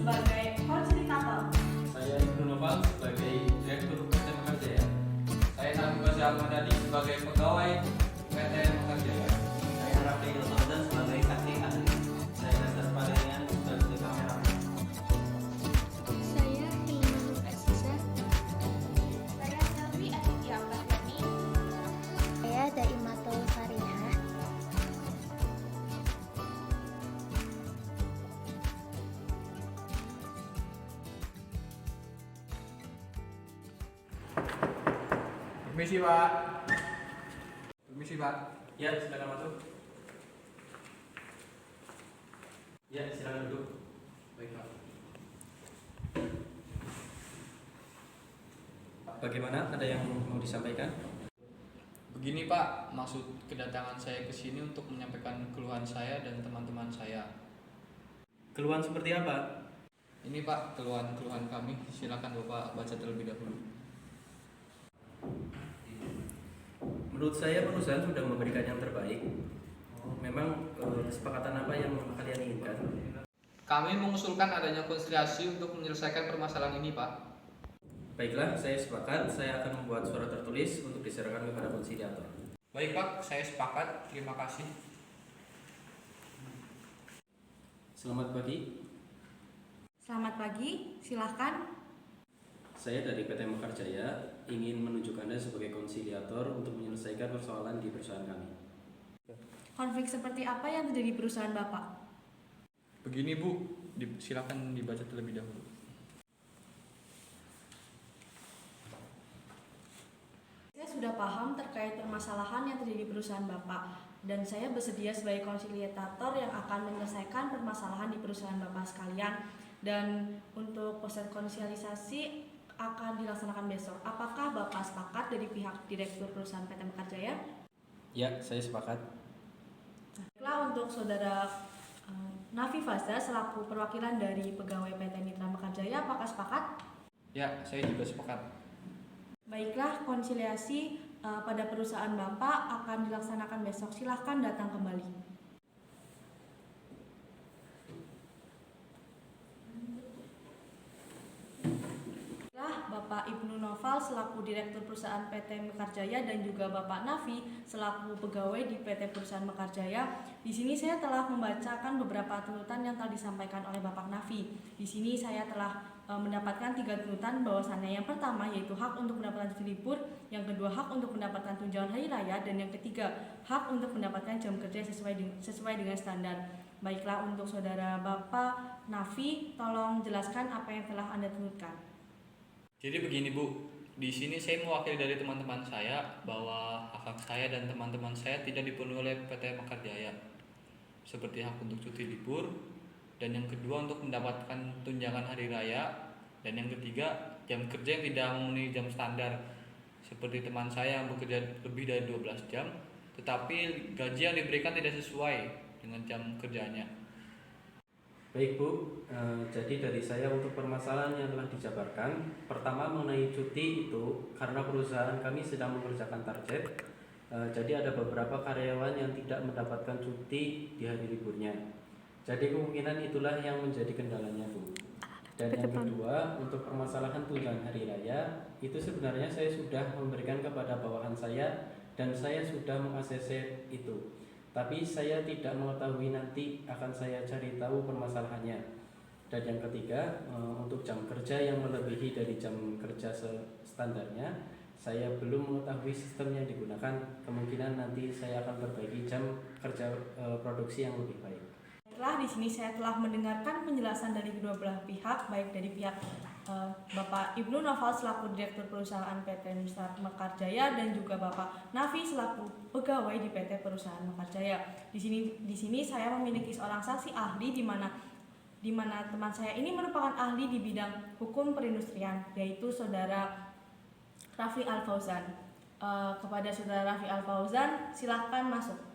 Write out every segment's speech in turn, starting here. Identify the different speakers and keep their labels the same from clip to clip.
Speaker 1: sebagai fasilitator.
Speaker 2: Saya Ibnu Nopal sebagai Direktur PT Mekarjaya. Saya Nabi Basya Al-Madani sebagai pegawai PT Mekarjaya.
Speaker 3: Saya Raffi Ilham sebagai saksi ahli. Saya Nasar Palenian sebagai kameramen.
Speaker 4: Saya Hilmanur Aziza.
Speaker 1: Saya Selvi Aditya Pratyani.
Speaker 4: Saya Daimatul Farihah.
Speaker 2: Permisi Pak. Permisi Pak.
Speaker 3: Ya, silakan masuk. Ya, silakan duduk.
Speaker 2: Baik Pak.
Speaker 3: Bagaimana? Ada yang mau disampaikan?
Speaker 2: Begini Pak, maksud kedatangan saya ke sini untuk menyampaikan keluhan saya dan teman-teman saya.
Speaker 3: Keluhan seperti apa?
Speaker 2: Ini Pak, keluhan-keluhan kami. Silakan Bapak baca terlebih dahulu.
Speaker 3: Menurut saya perusahaan sudah memberikan yang terbaik. Memang kesepakatan apa yang kalian inginkan?
Speaker 2: Kami mengusulkan adanya konsiliasi untuk menyelesaikan permasalahan ini Pak.
Speaker 3: Baiklah, saya sepakat. Saya akan membuat surat tertulis untuk diserahkan kepada konsiliator.
Speaker 2: Baik Pak, saya sepakat. Terima kasih.
Speaker 3: Selamat pagi.
Speaker 1: Selamat pagi, silahkan.
Speaker 3: Saya dari PT Mekarjaya ingin menunjuk Anda sebagai konsiliator untuk menyelesaikan persoalan di perusahaan kami.
Speaker 1: Konflik seperti apa yang terjadi di perusahaan Bapak?
Speaker 2: Begini Bu, silakan dibaca terlebih dahulu.
Speaker 1: Saya sudah paham terkait permasalahan yang terjadi di perusahaan Bapak, dan saya bersedia sebagai konsilitator yang akan menyelesaikan permasalahan di perusahaan Bapak sekalian. Dan untuk proses konsilisasi akan dilaksanakan besok. Apakah Bapak sepakat dari pihak Direktur Perusahaan PT Mekarjaya?
Speaker 3: Ya, saya sepakat.
Speaker 1: Baiklah, untuk Saudara Nafi Faza selaku perwakilan dari pegawai PT Mitra Mekarjaya, apakah sepakat?
Speaker 2: Ya, saya juga sepakat.
Speaker 1: Baiklah, konsiliasi pada perusahaan Bapak akan dilaksanakan besok. Silahkan datang kembali. Bapak Ibnu Nopal selaku Direktur Perusahaan PT Mekarjaya dan juga Bapak Nafi selaku pegawai di PT Perusahaan Mekarjaya. Di sini saya telah membacakan beberapa tuntutan yang telah disampaikan oleh Bapak Nafi. Di sini saya telah mendapatkan 3 tuntutan, bahwasannya yang pertama yaitu hak untuk mendapatkan cuti libur, yang kedua hak untuk mendapatkan tunjangan hari raya, dan yang ketiga hak untuk mendapatkan jam kerja sesuai dengan standar. Baiklah, untuk Saudara Bapak Nafi, tolong jelaskan apa yang telah Anda tuntutkan.
Speaker 2: Jadi begini Bu, di sini saya mewakili dari teman-teman saya bahwa hak saya dan teman-teman saya tidak dipenuhi oleh PT Mekarjaya, seperti hak untuk cuti libur, dan yang kedua untuk mendapatkan tunjangan hari raya, dan yang ketiga jam kerja yang tidak memenuhi jam standar, seperti teman saya yang bekerja lebih dari 12 jam, tetapi gaji yang diberikan tidak sesuai dengan jam kerjanya.
Speaker 3: Baik Bu, jadi dari saya untuk permasalahan yang telah dijabarkan, pertama mengenai cuti itu karena perusahaan kami sedang mengerjakan target, jadi ada beberapa karyawan yang tidak mendapatkan cuti di hari liburnya. Jadi kemungkinan itulah yang menjadi kendalanya Bu. Dan yang kedua, untuk permasalahan tunjangan hari raya, itu sebenarnya saya sudah memberikan kepada bawahan saya dan saya sudah meng-ACC itu. Tapi saya tidak mengetahui, nanti akan saya cari tahu permasalahannya. Dan yang ketiga, untuk jam kerja yang melebihi dari jam kerja standarnya, saya belum mengetahui sistem yang digunakan. Kemungkinan nanti saya akan perbaiki jam kerja produksi yang lebih baik.
Speaker 1: Baiklah, di sini saya telah mendengarkan penjelasan dari kedua belah pihak, baik dari pihak Bapak Ibnu Nopal selaku Direktur Perusahaan PT Mekarjaya dan juga Bapak Nafi selaku pegawai di PT Perusahaan Mekarjaya. Di sini saya memiliki seorang saksi ahli di mana teman saya ini merupakan ahli di bidang hukum perindustrian, yaitu Saudara Raffi Al-Fauzan. Kepada Saudara Raffi Al-Fauzan, silakan masuk.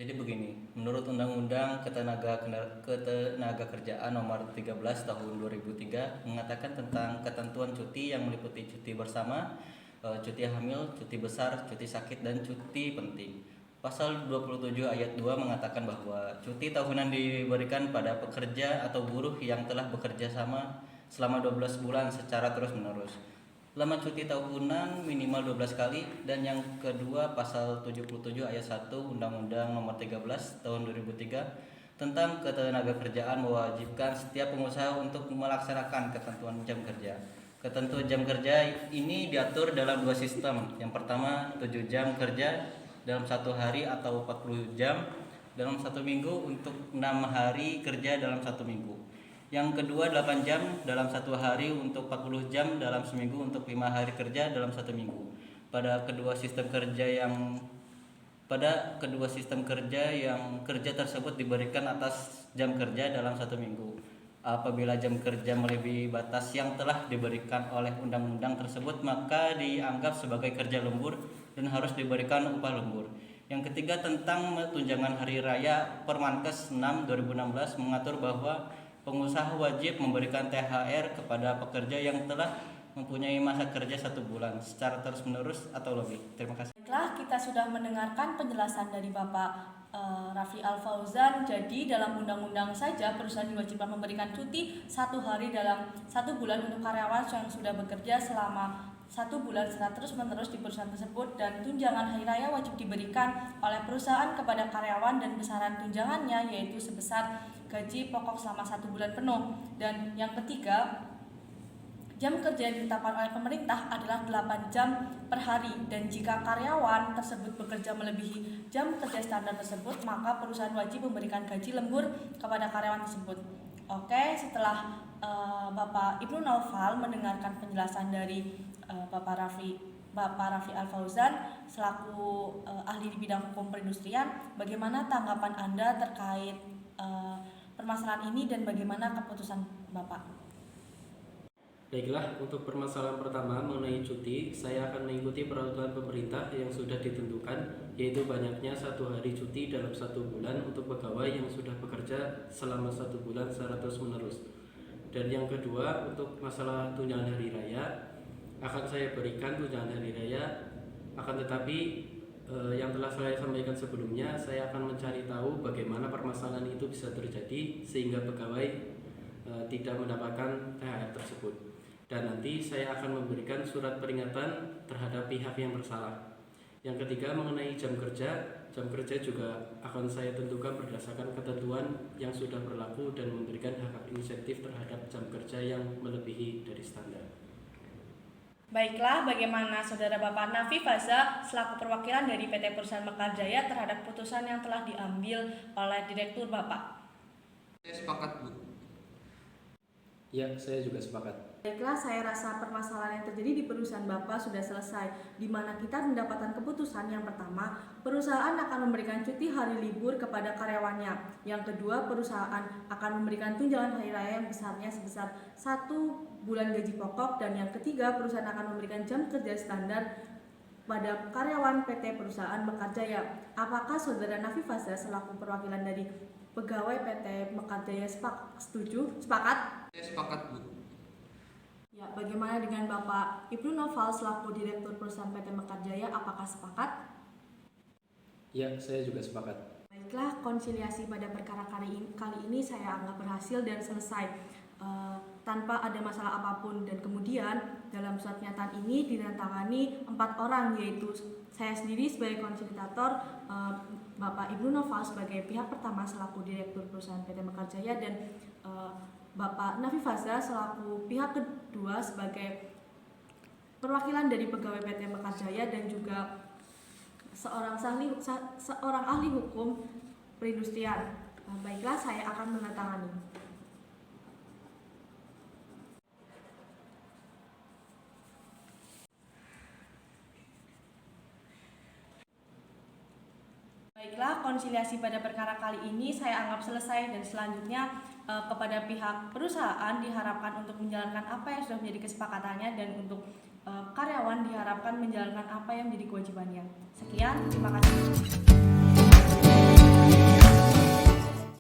Speaker 5: Jadi begini, menurut Undang-Undang Ketenagakerjaan Nomor 13 Tahun 2003 mengatakan tentang ketentuan cuti yang meliputi cuti bersama, cuti hamil, cuti besar, cuti sakit, dan cuti penting. Pasal 27 ayat 2 mengatakan bahwa cuti tahunan diberikan pada pekerja atau buruh yang telah bekerja sama selama 12 bulan secara terus-menerus. Lama cuti tahunan minimal 12 kali. Dan yang kedua, pasal 77 ayat 1 Undang-Undang Nomor 13 Tahun 2003 tentang Ketenagakerjaan mewajibkan setiap pengusaha untuk melaksanakan ketentuan jam kerja. Ketentuan jam kerja ini diatur dalam dua sistem. Yang pertama 7 jam kerja dalam satu hari atau 40 jam dalam satu minggu untuk 6 hari kerja dalam satu minggu. Yang kedua 8 jam dalam satu hari untuk 40 jam dalam seminggu untuk 5 hari kerja dalam satu minggu. Pada kedua sistem kerja yang kerja tersebut diberikan atas jam kerja dalam satu minggu. Apabila jam kerja melebihi batas yang telah diberikan oleh undang-undang tersebut, maka dianggap sebagai kerja lembur dan harus diberikan upah lembur. Yang ketiga, tentang tunjangan hari raya, Permenkes 6 2016 mengatur bahwa pengusaha wajib memberikan THR kepada pekerja yang telah mempunyai masa kerja 1 bulan secara terus-menerus atau lebih. Terima kasih.
Speaker 1: Baiklah, kita sudah mendengarkan penjelasan dari Bapak Raffi Al-Fauzan. Jadi dalam undang-undang saja perusahaan diwajibkan memberikan cuti 1 hari dalam 1 bulan untuk karyawan yang sudah bekerja selama 1 bulan secara terus-menerus di perusahaan tersebut, dan tunjangan hari raya wajib diberikan oleh perusahaan kepada karyawan dan besaran tunjangannya yaitu sebesar gaji pokok selama 1 bulan penuh. Dan yang ketiga, jam kerja yang ditetapkan oleh pemerintah adalah 8 jam per hari, dan jika karyawan tersebut bekerja melebihi jam kerja standar tersebut, maka perusahaan wajib memberikan gaji lembur kepada karyawan tersebut. Oke, setelah Bapak Ibnu Naufal mendengarkan penjelasan dari Bapak Raffi Al-Fauzan selaku ahli di bidang hukum perindustrian, bagaimana tanggapan Anda terkait permasalahan ini dan bagaimana keputusan Bapak?
Speaker 3: Baiklah, untuk permasalahan pertama mengenai cuti, saya akan mengikuti peraturan pemerintah yang sudah ditentukan, yaitu banyaknya 1 hari cuti dalam 1 bulan untuk pegawai yang sudah bekerja selama 1 bulan secara terus-menerus. Dan yang kedua, untuk masalah tunjangan hari raya, akan saya berikan tunjangan hari raya, akan tetapi yang telah saya sampaikan sebelumnya, saya akan mencari tahu bagaimana permasalahan itu bisa terjadi sehingga pegawai tidak mendapatkan THR tersebut. Dan nanti saya akan memberikan surat peringatan terhadap pihak yang bersalah. Yang ketiga, mengenai jam kerja juga akan saya tentukan berdasarkan ketentuan yang sudah berlaku dan memberikan hak insentif terhadap jam kerja yang melebihi dari standar.
Speaker 1: Baiklah, bagaimana Saudara Bapak Nafi Faza selaku perwakilan dari PT Perusahaan Mekarjaya terhadap putusan yang telah diambil oleh Direktur Bapak?
Speaker 2: Saya sepakat, Bu.
Speaker 3: Ya, saya juga sepakat.
Speaker 1: Baiklah, saya rasa permasalahan yang terjadi di perusahaan Bapak sudah selesai, di mana kita mendapatkan keputusan. Yang pertama, perusahaan akan memberikan cuti hari libur kepada karyawannya. Yang kedua, perusahaan akan memberikan tunjangan hari raya yang besarnya sebesar 1 bulan gaji pokok. Dan yang ketiga, perusahaan akan memberikan jam kerja standar pada karyawan PT Perusahaan Mekarjaya. Apakah Saudara Nafi Faza selaku perwakilan dari pegawai PT Mekarjaya sepakat?
Speaker 2: Saya sepakat, Bu.
Speaker 1: Ya, bagaimana dengan Bapak Ibnu Naufal selaku Direktur Perusahaan PT Mekarjaya, apakah sepakat?
Speaker 3: Ya, saya juga sepakat.
Speaker 1: Baiklah, konsiliasi pada perkara kali ini saya anggap berhasil dan selesai tanpa ada masalah apapun. Dan kemudian dalam surat pernyataan ini ditandatangani 4 orang, yaitu saya sendiri sebagai konsilitator, Bapak Ibnu Naufal sebagai pihak pertama selaku Direktur Perusahaan PT Mekarjaya, dan Bapak Nafi Faza selaku pihak kedua sebagai perwakilan dari pegawai PT Mekarjaya, dan juga seorang ahli hukum perindustrian. Baiklah, saya akan menandatangani. Baiklah, konsiliasi pada perkara kali ini saya anggap selesai, dan selanjutnya kepada pihak perusahaan diharapkan untuk menjalankan apa yang sudah menjadi kesepakatannya, dan untuk karyawan diharapkan menjalankan apa yang menjadi kewajibannya. Sekian, terima kasih.